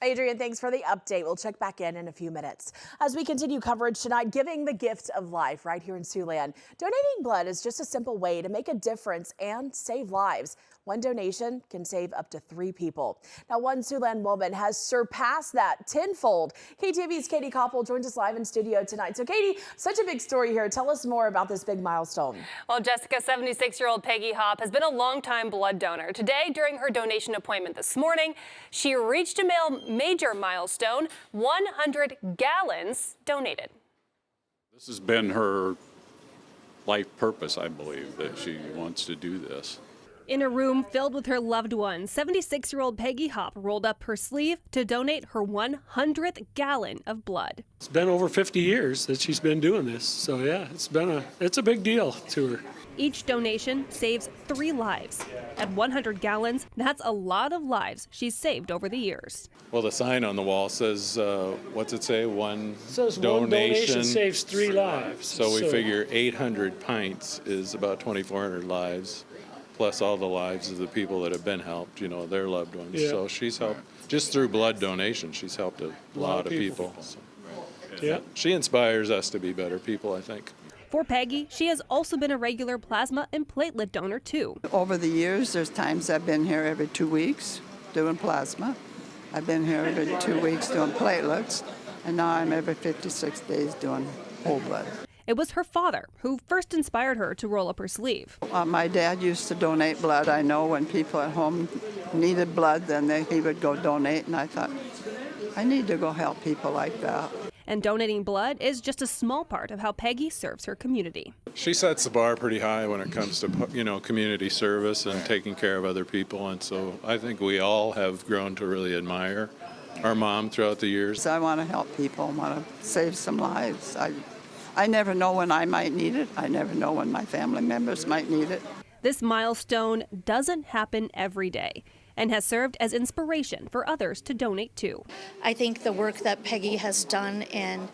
Adrian, thanks for the update. We'll check back in a few minutes. As we continue coverage tonight, giving the gift of life right here in Siouxland. Donating blood is just a simple way to make a difference and save lives. One donation can save up to 3 people. Now, one Siouxland woman has surpassed that tenfold. KTV's Katie Koppel joins us live in studio tonight. So, Katie, such a big story here. Tell us more about this big milestone. Well, Jessica, 76-year-old Peggy Hopp has been a longtime blood donor. Today, during her donation appointment this morning, she reached a major milestone: 100 gallons donated. This has been her life purpose, I believe, that she wants to do this. In a room filled with her loved ones, 76-year-old Peggy Hopp rolled up her sleeve to donate her 100th gallon of blood. It's been over 50 years that she's been doing this, so yeah, it's a big deal to her. Each donation saves 3 lives. At 100 gallons, that's a lot of lives she's saved over the years. Well, the sign on the wall says, what's it say? One donation saves 3 lives. So we figure 800 pints is about 2,400 lives, plus all the lives of the people that have been helped, their loved ones. Yeah. So she's helped, just through blood donation, she's helped a lot of people. So, yeah. She inspires us to be better people, I think. For Peggy, she has also been a regular plasma and platelet donor, too. Over the years, there's times I've been here every 2 weeks doing plasma. I've been here every 2 weeks doing platelets, and now I'm every 56 days doing whole blood. It was her father who first inspired her to roll up her sleeve. My dad used to donate blood. I know when people at home needed blood, then he would go donate, and I thought, I need to go help people like that. And donating blood is just a small part of how Peggy serves her community. She sets the bar pretty high when it comes to, community service and taking care of other people. And so I think we all have grown to really admire our mom throughout the years. I want to help people. I want to save some lives. I never know when I might need it. I never know when my family members might need it. This milestone doesn't happen every day and has served as inspiration for others to donate too. I think the work that Peggy has done and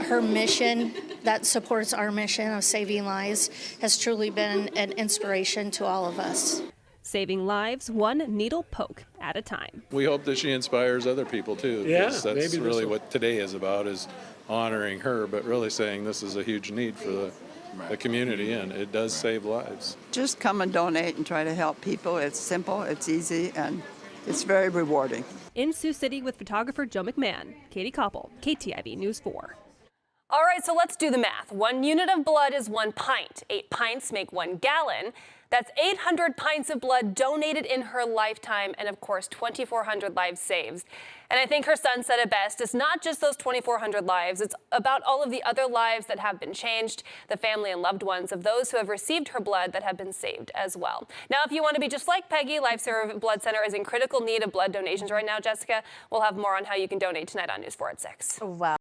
her mission that supports our mission of saving lives has truly been an inspiration to all of us. Saving lives one needle poke at a time. We hope that she inspires other people too. Yeah, that's really what today is about, is honoring her, but really saying this is a huge need for the community, and it does save lives. Just come and donate and try to help people. It's simple, it's easy, and it's very rewarding. In Sioux City with photographer Joe McMahon, Katie Koppel, KTIV News 4. All right, so let's do the math. 1 unit of blood is 1 pint. 8 pints make 1 gallon. That's 800 pints of blood donated in her lifetime, and of course 2,400 lives saved. And I think her son said it best. It's not just those 2,400 lives. It's about all of the other lives that have been changed, the family and loved ones of those who have received her blood that have been saved as well. Now, if you want to be just like Peggy, Lifesaver Blood Center is in critical need of blood donations right now, Jessica. We'll have more on how you can donate tonight on News 4 at 6. Wow.